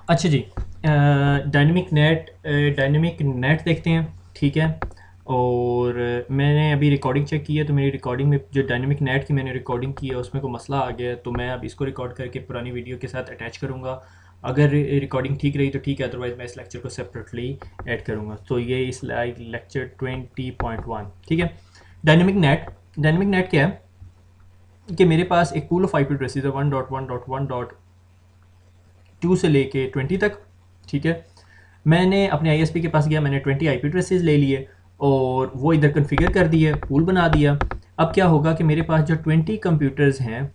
अच्छा जी, dynamic net देखते हैं। ठीक है। और मैंने अभी रिकॉर्डिंग चेक की है, तो मेरी रिकॉर्डिंग में जो डायनेमिक नेट की मैंने रिकॉर्डिंग की है उसमें कोई मसला आ गया है, तो मैं अब इसको रिकॉर्ड करके पुरानी वीडियो के साथ अटैच करूँगा। अगर रिकॉर्डिंग ठीक रही तो ठीक है, अदरवाइज़ मैं इस लेक्चर को सेपरेटली ऐड करूँगा। तो ये इस लेक्चर 20.1। ठीक है। डायनेमिक नेट क्या है कि मेरे पास एक पूल ऑफ आईपी एड्रेसेस है 1.1.1.2 से लेके 20 तक। ठीक है। मैंने अपने आईएसपी के पास गया, मैंने 20 आईपी एड्रेसेस ले लिए और वो इधर कन्फिगर कर दिए, पूल बना दिया। अब क्या होगा कि मेरे पास जो 20 कंप्यूटर्स हैं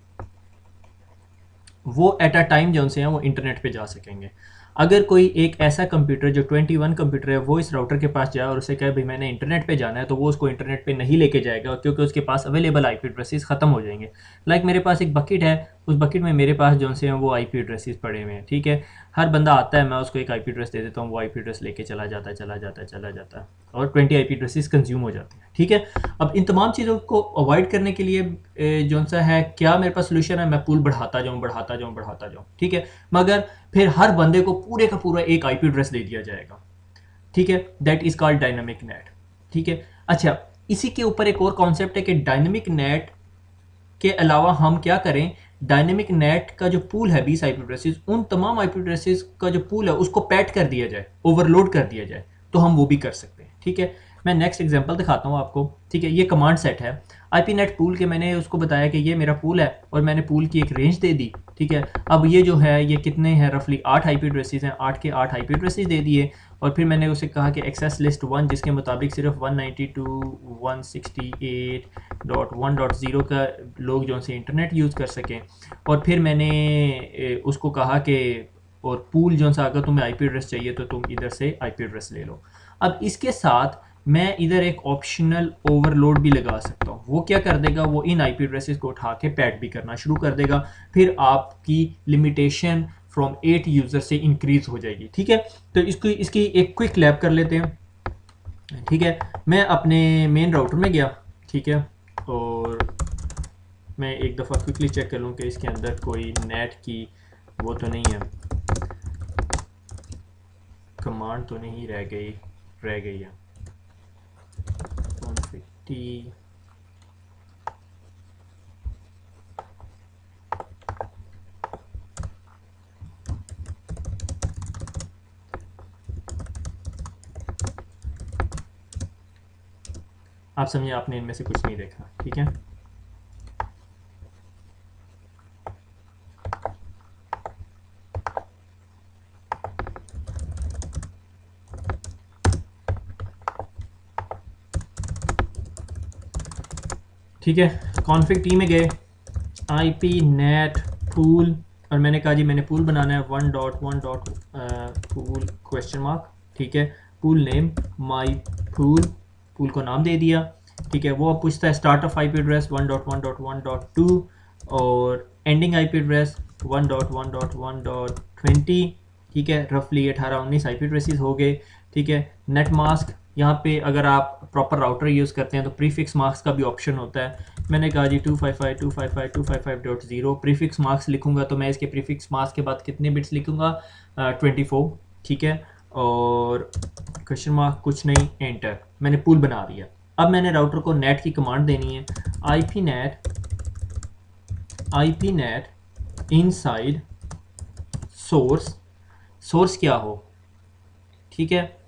वो एट अ टाइम जो से हैं वो इंटरनेट पे जा सकेंगे। अगर कोई एक ऐसा कंप्यूटर जो 21 कंप्यूटर है वो इस राउटर के पास जाए और उसे कहे भाई मैंने इंटरनेट पे जाना है, तो वो उसको इंटरनेट पे नहीं लेके जाएगा, क्योंकि उसके पास अवेलेबल आईपी एड्रेसेस ख़त्म हो जाएंगे। लाइक मेरे पास एक बकेट है, उस बकेट में मेरे पास जो से हैं वो आईपी एड्रेसेस पड़े हुए हैं। ठीक है। हर बंदा आता है, मैं उसको एक आईपी एड्रेस दे देता हूँ, वो आईपी एड्रेस लेके चला जाता है और 20 आईपी एड्रेसेस कंज्यूम हो जाते हैं। ठीक है। अब इन तमाम चीज़ों को अवॉइड करने के लिए जो सा है, क्या मेरे पास सोल्यूशन है, मैं पूल बढ़ाता जाऊँ। ठीक है। मगर फिर हर बंदे को पूरे का पूरा एक आईपी एड्रेस दे दिया जाएगा। ठीक है। That is called dynamic net. ठीक है। अच्छा, इसी के ऊपर एक और कॉन्सेप्ट है कि डायनामिक नेट के अलावा हम क्या करें, डायनेमिक नेट का जो पूल है 20 आईपी एड्रेसेस, उन तमाम आईपी एड्रेसेस का जो पूल है उसको पैट कर दिया जाए, ओवरलोड कर दिया जाए, तो हम वो भी कर सकते हैं। ठीक है। मैं नेक्स्ट एग्जांपल दिखाता हूँ आपको। ठीक है। ये कमांड सेट है आईपी नेट पूल के, मैंने उसको बताया कि ये मेरा पूल है और मैंने पूल की एक रेंज दे दी। ठीक है। अब ये जो है ये कितने हैं, रफली 8 आईपी एड्रेसेस हैं, 8 के 8 आईपी एड्रेसेस दे दिए। और फिर मैंने उसे कहा कि एक्सेस लिस्ट 1, जिसके मुताबिक सिर्फ 192.168.1.0 का लोग जो से इंटरनेट यूज़ कर सकें। और फिर मैंने उसको कहा कि और पूल जो सा अगर तुम्हें आईपी एड्रेस चाहिए तो तुम इधर से आईपी एड्रेस ले लो। अब इसके साथ मैं इधर एक ऑप्शनल ओवरलोड भी लगा सकता हूँ। वो क्या कर देगा, वो इन आईपी एड्रेसेस को उठा के पैड भी करना शुरू कर देगा। फिर आपकी लिमिटेशन फ्रॉम 8 यूज़र से इंक्रीज हो जाएगी। ठीक है। तो इसको इसकी एक क्विक लैब कर लेते हैं। ठीक है। मैं अपने मेन राउटर में गया। ठीक है। और मैं एक दफ़ा क्विकली चेक कर लूँ कि इसके अंदर कोई नेट की वो तो नहीं है, कमांड तो नहीं रह गई है। 150 आप समझिए आपने इनमें से कुछ नहीं देखा। ठीक है। ठीक है। कॉन्फ़िग टी में गए, आईपी नेट पूल, और मैंने कहा जी मैंने पूल बनाना है 1.1. Pool question mark. ठीक है। Pool name my pool, pool को नाम दे दिया। ठीक है। वो अब पूछता है स्टार्ट ऑफ आईपी एड्रेस 1.1.1.2 और एंडिंग आईपी एड्रेस 1.1.1.20। ठीक है। रफली 18-19 आईपी एड्रेसेस हो गए। ठीक है। नेट मास्क, यहाँ पे अगर आप प्रॉपर राउटर यूज़ करते हैं तो प्रीफिक्स मार्क्स का भी ऑप्शन होता है। मैंने कहा जी 255.255.255.0 प्रीफिक्स मार्क्स लिखूंगा, तो मैं इसके प्रीफिक्स मार्क्स के बाद कितने बिट्स लिखूंगा, 24। ठीक है। और क्वेश्चन मार्क कुछ नहीं, एंटर, मैंने पूल बना दिया। अब मैंने राउटर को नेट की कमांड देनी है, I P net inside source, source क्या हो। ठीक है।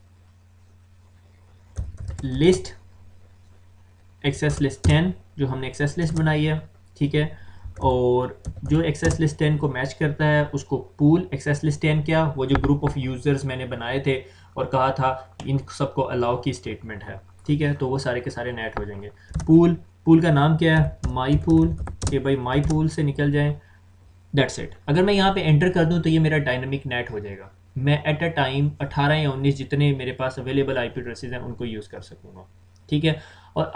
लिस्ट एक्सेस लिस्ट 10, जो हमने एक्सेस लिस्ट बनाई है। ठीक है। और जो एक्सेस लिस्ट 10 को मैच करता है उसको पूल एक्सेस लिस्ट 10, क्या वो जो ग्रुप ऑफ यूज़र्स मैंने बनाए थे और कहा था इन सबको अलाउ की स्टेटमेंट है। ठीक है। तो वो सारे के सारे नेट हो जाएंगे। पूल, पूल का नाम क्या है, माई पूल, कि भाई माई पूल से निकल जाए। That's it. अगर मैं यहाँ पे एंटर कर दूँ तो ये मेरा डायनामिक नेट हो जाएगा। मैं एट अ टाइम 18 या 19 जितने मेरे पास अवेलेबल आईपी एड्रेसेस हैं उनको यूज़ कर सकूँगा। ठीक है। और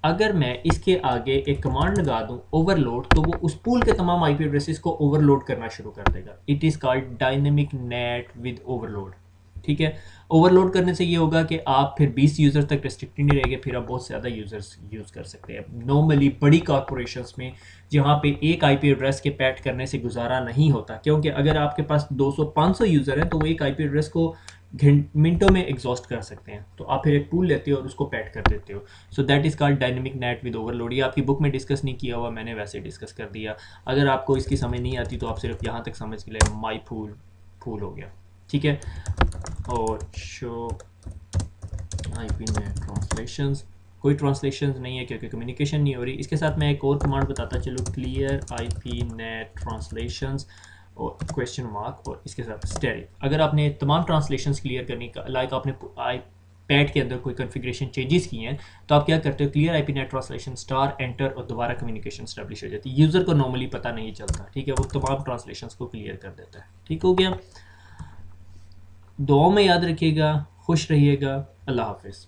अगर मैं इसके आगे एक कमांड लगा दूं ओवरलोड, तो वो उस पूल के तमाम आईपी एड्रेसेस को ओवरलोड करना शुरू कर देगा। It is called dynamic net with overload. ठीक है। ओवरलोड करने से ये होगा कि आप फिर 20 यूज़र तक रिस्ट्रिक्टेड नहीं रहेंगे, फिर आप बहुत ज़्यादा यूज़र्स यूज़ कर सकते हैं। नॉर्मली बड़ी कॉरपोरेशंस में जहाँ पे एक आईपी एड्रेस के पैट करने से गुजारा नहीं होता, क्योंकि अगर आपके पास 200-500 यूज़र हैं तो वो एक आईपी एड्रेस को मिनटों में एग्जॉस्ट कर सकते हैं, तो आप फिर एक टूल लेते हो और उसको पैट कर देते हो। So that is called dynamic net with overload. ये आपकी बुक में डिस्कस नहीं किया हुआ, मैंने वैसे डिस्कस कर दिया। अगर आपको इसकी समझ नहीं आती तो आप सिर्फ यहाँ तक समझ के लिए माई फूल हो गया, ठीक है। और शो आईपी नेट ट्रांसलेशंस, कोई ट्रांसलेशंस नहीं है क्योंकि कम्युनिकेशन नहीं हो रही। इसके साथ मैं एक और कमांड बताता चलो, क्लियर आईपी नेट ट्रांसलेशंस और क्वेश्चन मार्क और इसके साथ स्टेरिक। अगर आपने तमाम ट्रांसलेशंस क्लियर करने का, लाइक आपने आई पैड के अंदर कोई कॉन्फ़िगरेशन चेंजेस किए हैं, तो आप क्या करते हो, clear IP net translation star enter और दोबारा कम्युनिकेशन स्टैब्लिश हो जाती है। यूज़र को नॉर्मली पता नहीं चलता, ठीक है, वो तमाम ट्रांसलेशंस को क्लियर कर देता है। ठीक हो गया। दुआओं में याद रखिएगा, खुश रहिएगा, अल्लाह हाफिज़।